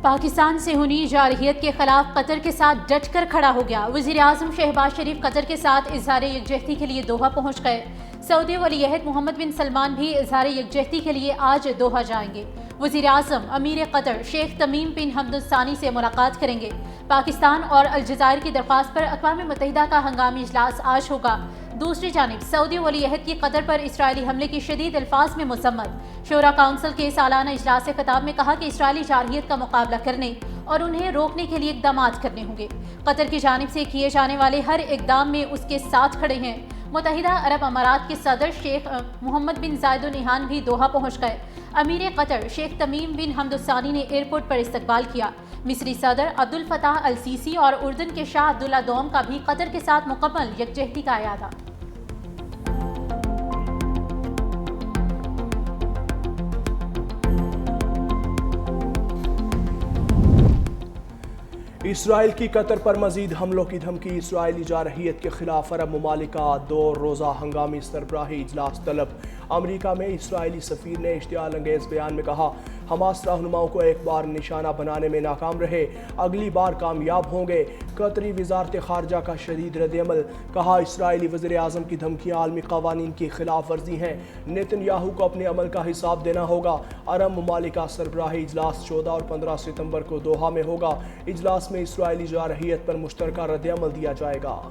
पाकिस्तान से होनी जारहियत के खिलाफ कतर के साथ डट कर खड़ा हो गया। वज़ीर आज़म शहबाज शरीफ कतर के साथ इजहार यकजहती के लिए दोहा पहुँच गए। सऊदी वलीअहद मोहम्मद बिन सलमान भी इजहार यकजहती के लिए आज दोहा जाएंगे। वज़ीर आज़म अमीर कतर शेख तमीम बिन हमद अल सानी से मुलाकात करेंगे। पाकिस्तान और अलजायर की दरख्वास्त पर अक़वाम मुत्तहिदा का हंगामी इजलास आज होगा। दूसरी जानिब सऊदी वलीअहद की कतर पर इसराइली हमले की शदीद अल्फाज में मुसम्मत। शूरा काउंसिल के सालाना इजलास से खिताब में कहा कि इसराइली जारहियत का मुकाबला करने और उन्हें रोकने के लिए इक़दाम करने होंगे। कतर की जानिब से किए जाने वाले हर इक़दाम में उसके साथ खड़े हैं। मुत्तहिदा अरब अमारात के सदर शेख मोहम्मद बिन जायद अल नहयान भी दोहा पहुँच गए। अमीर कतर शेख तमीम बिन हमद अल सानी ने एयरपोर्ट पर इस्तकबाल किया। मिस्री सदर अब्दुल फताह अल सीसी और उर्दन के शाह अब्दुल्ला दोम का भी कतर के साथ मुकम्मल यकजहती का इरादा। इसराइल की कतर पर मजीद हमलों की धमकी। इसराइली जारहियत के खिलाफ अरब ममालिक का 2 रोज़ा हंगामी सरबराही इजलास तलब। अमरीका में इसराइली सफ़ीर ने इश्तियाल अंगेज़ बयान में कहा, हमास रहनुमाओं को एक बार निशाना बनाने में नाकाम रहे, अगली बार कामयाब होंगे। कतरी वजारत खारजा का शदीद रद्दअमल। कहा, इसराइली वज़ीर आज़म की धमकियाँ आलमी क़वानीन की खिलाफ वर्जी हैं। नेतन्याहू को अपने अमल का हिसाब देना होगा। अरब ममालिक का सरबराही इजलास 14 और 15 सितंबर को दोहा में होगा। इजलास में इसराइली जारहियत पर मुश्तरका रद्दअमल दिया जाएगा।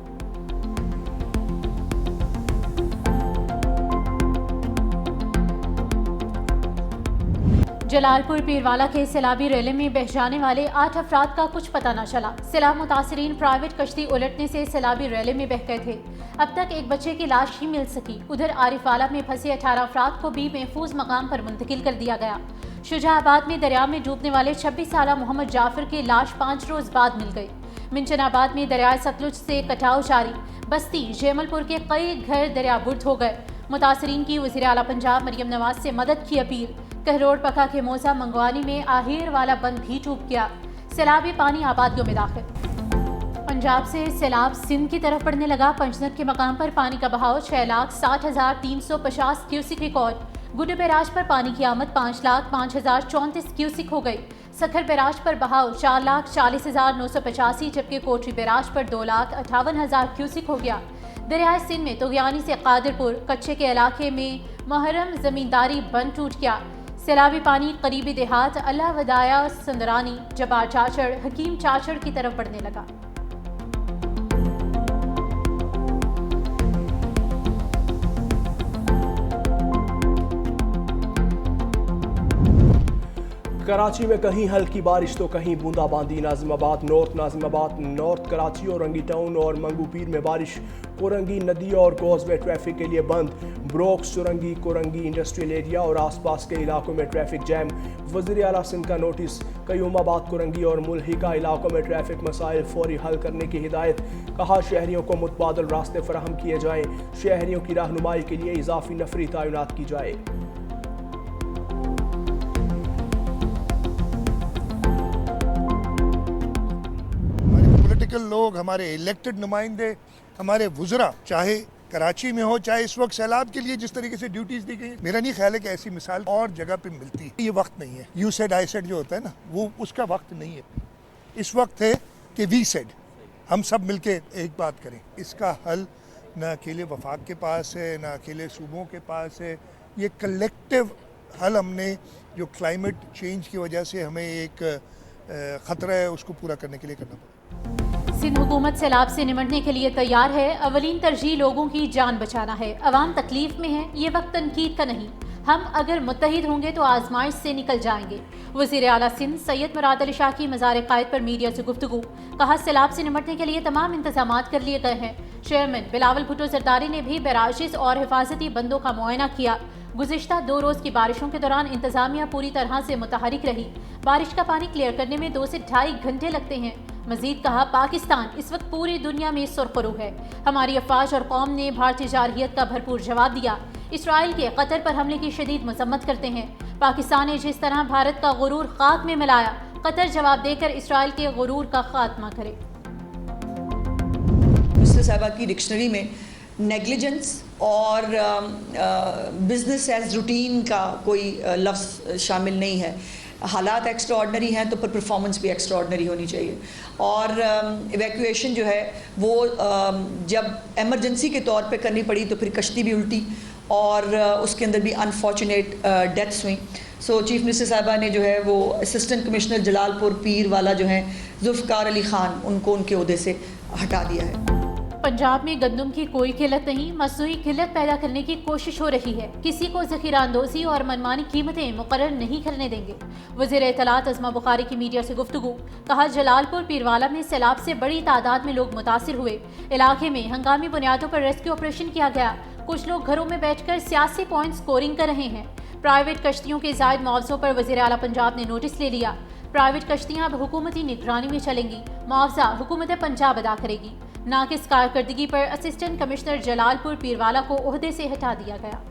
जलालपुर पीरवाला के सैलाबी रैली में बह जाने वाले 8 अफराद का कुछ पता न चला। सैलाब मुतासरीन प्राइवेट कश्ती उलटने से सैलाबी रैली में बह गए थे। अब तक एक बच्चे की लाश ही मिल सकी। उधर आरिफवाला में फंसे 18 अफराद को भी महफूज मकाम पर मुंतकिल कर दिया गया। शुजाबाद में दरिया में डूबने वाले 26 साला मोहम्मद जाफर की लाश 5 रोज बाद मिल गई। मिंचनाबाद में दरियाए सतलुज से कटाव जारी। बस्ती जैमलपुर के कई घर दरियाबुर्द हो गए। मुतासरीन की वज़ीर आला पंजाब मरियम नवाज से मदद की अपील। कहरोड़ पका के मोजा मंगवानी में आहर वाला बंद भी टूट गया। सैलाबी पानी आबादियों में दाखिल। पंजाब से सैलाब सिंध की तरफ बढ़ने लगा। पंचनद के मकाम पर पानी का बहाव 6,60,350 क्यूसिक रिकॉर्ड। गुड्डू बैराज पर पानी की आमद 5,05,034 क्यूसिक हो गई। सखर बैराज पर बहाव 4,40,985, जबकि कोटरी बैराज पर 2,58,000 क्यूसिक हो गया। दरियाए सिंध में तोगयानी से कादिरपुर कच्चे के इलाके में मुहर्रम जमींदारी बंद टूट गया। सैलाबी पानी करीबी देहात अल्लाह वदाया संदरानी जबार चाचड़ हकीम चाचड़ की तरफ बढ़ने लगा। कराची में कहीं हल्की बारिश तो कहीं बूंदाबांदी। नाजिमाबाद नॉर्थ कराची और रंगी टाउन और मंगूपीर में बारिश। कोरंगी नदी और कॉजवे ट्रैफिक के लिए बंद। ब्रोक सुरंगी कोरंगी इंडस्ट्रियल एरिया और आसपास के इलाकों में ट्रैफिक जैम। वज़ीर आला सिंध का नोटिस। कयूमाबाद कोरंगी और मुल्हिका इलाकों में ट्रैफिक मसाइल फौरी हल करने की हिदायत। कहा, शहरियों को मुतबादल रास्ते फराहम किए जाएँ। शहरियों की रहनुमाई के लिए इजाफी नफरी तैनात की जाए। लोग, हमारे इलेक्टेड नुमाइंदे, हमारे वुज़रा, चाहे कराची में हो चाहे इस वक्त सैलाब के लिए जिस तरीके से ड्यूटीज दी गई, मेरा नहीं ख्याल है कि ऐसी मिसाल और जगह पे मिलती है। ये वक्त नहीं है। यू सेड आई सेड जो होता है ना, वो उसका वक्त नहीं है। इस वक्त है कि वी सेड, हम सब मिलके एक बात करें। इसका हल न अकेले वफाक के पास है, न अकेले सूबों के पास है। ये कलेक्टिव हल हमने जो क्लाइमेट चेंज की वजह से हमें एक ख़तरा है, उसको पूरा करने के लिए करना पड़ेगा। सिंध हुकूमत सैलाब से निमटने के लिए तैयार है। अवलीन तरजीह लोगों की जान बचाना है। अवाम तकलीफ में है, ये वक्त तनकीद का नहीं। हम अगर मुत्तहिद होंगे तो आजमाइश से निकल जाएंगे। वज़ीर आला सिंध सैयद मुराद अली शाह की मज़ार क़ायद पर मीडिया से गुफ्तगू। कहा, सैलाब से निमटने के लिए तमाम इंतजाम कर लिए गए हैं। चेयरमैन बिलावल भुट्टो जरदारी ने भी बैराजेस और हिफाजती बंदों का मुआयना किया। गुज़िश्ता 2 रोज़ की बारिशों के दौरान इंतजामिया पूरी तरह से मुतहरिक रही। बारिश का पानी क्लियर करने में 2 से ढाई घंटे लगते हैं। मजीद कहा, पाकिस्तान इस वक्त पूरी दुनिया में सुरखरू है। हमारी अफवाज और कौम ने भारतीय जारहियत का भरपूर जवाब दिया। इसराइल के कतर पर हमले की शदीद मजम्मत करते हैं। पाकिस्तान ने जिस तरह भारत का गुरूर खाक में मिलाया, कतर जवाब देकर इसराइल के गुरूर का खात्मा करे। मिस्टर साहबा की डिक्शनरी में नेग्लिजेंस और बिजनेस एज रूटीन का कोई लफ्ज़ शामिल नहीं है। हालात एक्स्ट्रा ऑर्डनरी हैं तो फिर परफॉर्मेंस भी एक्स्ट्रा ऑर्डनरी होनी चाहिए। और इवैक्यूएशन जो है वो जब एमरजेंसी के तौर पे करनी पड़ी तो फिर कश्ती भी उल्टी और उसके अंदर भी अनफॉर्चुनेट डेथ्स हुई। सो चीफ मिनिस्टर साहबा ने जो है वो असिस्टेंट कमिश्नर जलालपुर पीर वाला जो है जुल्फ़िकार अली खान, उनको उनके ओहदे से हटा दिया है। पंजाब में गंदम की कोई किल्लत नहीं, मसनूई किल्लत पैदा करने की कोशिश हो रही है। किसी को ज़ख़ीरा अंदोज़ी और मनमानी कीमतें मुकर्रर नहीं करने देंगे। वज़ीर इत्तलात अज़मा बुखारी की मीडिया से गुफ्तगू, कहा जलालपुर पीरवाला में सैलाब से बड़ी तादाद में लोग मुतासिर हुए। इलाके में हंगामी बुनियादों पर रेस्क्यू ऑपरेशन किया गया। कुछ लोग घरों में बैठकर सियासी पॉइंट स्कोरिंग कर रहे हैं। प्राइवेट कश्तियों के ज़ायद मुआवज़ों पर वज़ीर आला पंजाब ने नोटिस ले लिया। प्राइवेट कश्तियाँ अब हुकूमती निगरानी में चलेंगी। मुआवजा हुकूमत पंजाब अदा करेगी। नाकिस कारकर्दगी पर असिस्टेंट कमिश्नर जलालपुर पीरवाला को ओहदे से हटा दिया गया।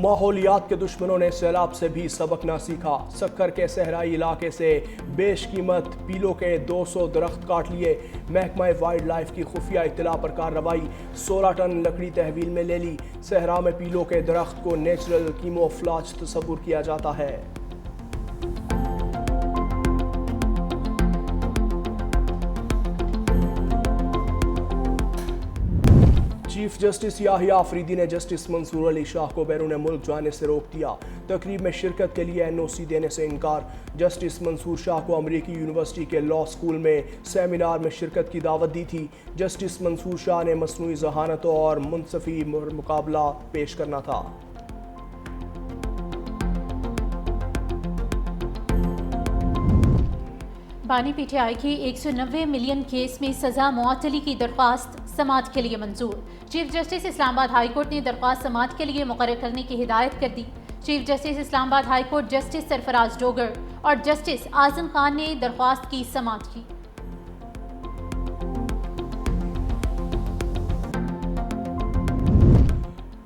माहौलियात के दुश्मनों ने सैलाब से भी सबक ना सीखा। सक्कर के सहराई इलाके से बेशकीमत पीलों के 200 दरख्त काट लिए। महकमा वाइल्ड लाइफ की खुफिया इत्तला पर कार्रवाई, 16 टन लकड़ी तहवील में ले ली। सहरा में पीलों के दरख्त को नेचुरल कीमोफ्लाज तस्वुर किया जाता है। चीफ जस्टिस याहिया अफरीदी ने जस्टिस मंसूर अली शाह को बैरून मुल्क जाने से रोक दिया। तकरीब में शिरकत के लिए NOC देने से इनकार। जस्टिस मंसूर शाह को अमरीकी यूनिवर्सिटी के लॉ स्कूल में सेमिनार में शिरकत की दावत दी थी। जस्टिस मंसूर शाह ने मसनूई जहानतों और मुनसफी मुकाबला पेश करना था। बानी PTI की 190 मिलियन केस में सजा मुअत्तली की दरख्वास्त समाअत के लिए मंजूर। Chief justice Islamabad high court ने दरख्वास्त समाअत के लिए मुकर्रर करने की हिदायत कर दी। Chief justice Islamabad high court justice Sarfraz Dogar और जस्टिस आजम खान ने दरख्वास्त की समाअत की।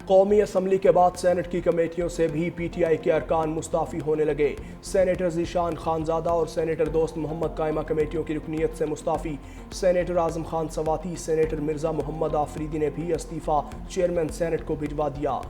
कौमी असम्बली के बाद सेनेट की कमेटियों से भी PTI के अरकान मुस्ताफ़ी होने लगे। सेनेटर ज़ीशान खानज़ादा और सेनेटर दोस्त मोहम्मद कायमा कमेटियों की रुकनीत से मुस्ताफ़ी। सेनेटर आज़म खान सवाती, सेनेटर मिर्ज़ा मोहम्मद आफरीदी ने भी इस्तीफ़ा चेयरमैन सेनेट को भिजवा दिया।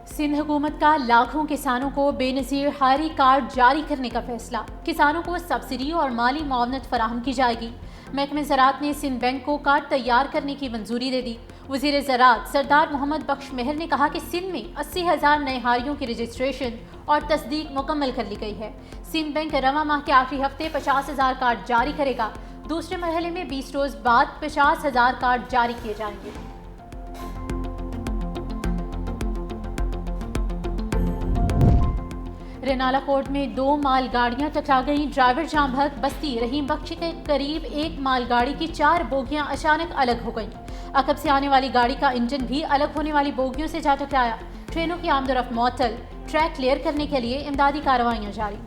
सिंध हुकूमत का लाखों किसानों को बेनज़ीर हायरी कार्ड जारी करने का फैसला। किसानों को सब्सिडी और माली मुआवनत फराहम की जाएगी। महकमे ज़राअत ने सिंध बैंक को कार्ड तैयार करने की मंजूरी दे दी। वज़ीर ज़राअत सरदार मोहम्मद बख्श महर ने कहा कि सिंध में 80,000 नए हारियों की रजिस्ट्रेशन और तस्दीक मुकम्मल कर ली गई है। सिंध बैंक रवां माह के आखिरी हफ्ते 50,000 कार्ड जारी करेगा। दूसरे मरहले में 20 रोज़ बाद 50,000 कार्ड जारी किए जाएंगे। रेनाला कोर्ट में 2 मालगाड़ियां टकरा गईं। ड्राइवर जाम भग बस्ती रहीम बख्शी के करीब एक मालगाड़ी की 4 बोगियां अचानक अलग हो गईं। अकब से आने वाली गाड़ी का इंजन भी अलग होने वाली बोगियों से जा टकराया। ट्रेनों की आमदोरफ्त मुअत्तल। ट्रैक क्लियर करने के लिए इमदादी कार्रवाइयां जारी।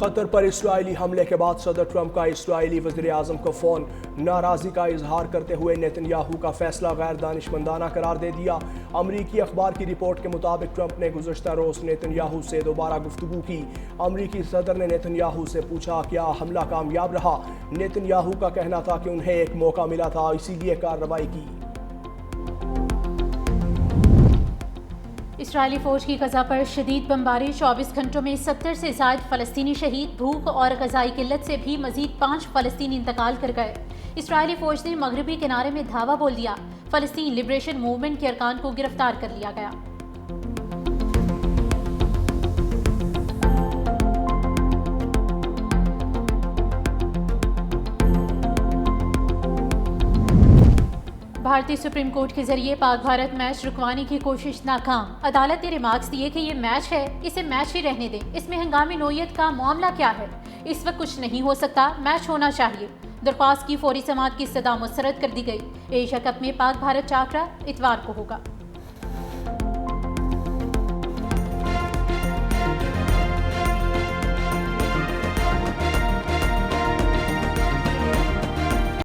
कतर पर इसराइली हमले के बाद सदर ट्रंप का इसराइली वज़ीर आज़म को फ़ोन। नाराज़गी का इजहार करते हुए नेतन्याहू का फैसला गैर दानिशमंदाना करार दे दिया। अमरीकी अखबार की रिपोर्ट के मुताबिक ट्रंप ने गुज़श्ता रोज़ नेतन्याहू से दोबारा गुफ्तगू की। अमरीकी सदर ने नेतन्याहू से पूछा क्या हमला कामयाब रहा। नेतन्याहू का कहना था कि उन्हें एक मौका मिला था, इसीलिए कार्रवाई की। इसराइली फौज की गजा पर शदीद बमबारी। 24 घंटों में 70 से ज़ायद फ़लस्तीनी शहीद। भूख और ग़ज़ाई किल्लत से भी मज़ीद 5 फ़लस्तीनी इंतकाल कर गए। इसराइली फौज ने मगरबी किनारे में धावा बोल दिया। फ़लस्तीन लिबरेशन मूवमेंट के अरकान को गिरफ्तार कर लिया गया। भारतीय सुप्रीम कोर्ट के जरिए पाक भारत मैच रुकवाने की कोशिश नाकाम। अदालत ने रिमार्क्स दिए कि ये मैच है, इसे मैच ही रहने दें। इसमें हंगामी नोयत का मामला क्या है? इस वक्त कुछ नहीं हो सकता, मैच होना चाहिए। दरख्वास्त की फौरी समाअत की सदा मुस्तरद कर दी गई। एशिया कप में पाक भारत टाकरा इतवार को होगा।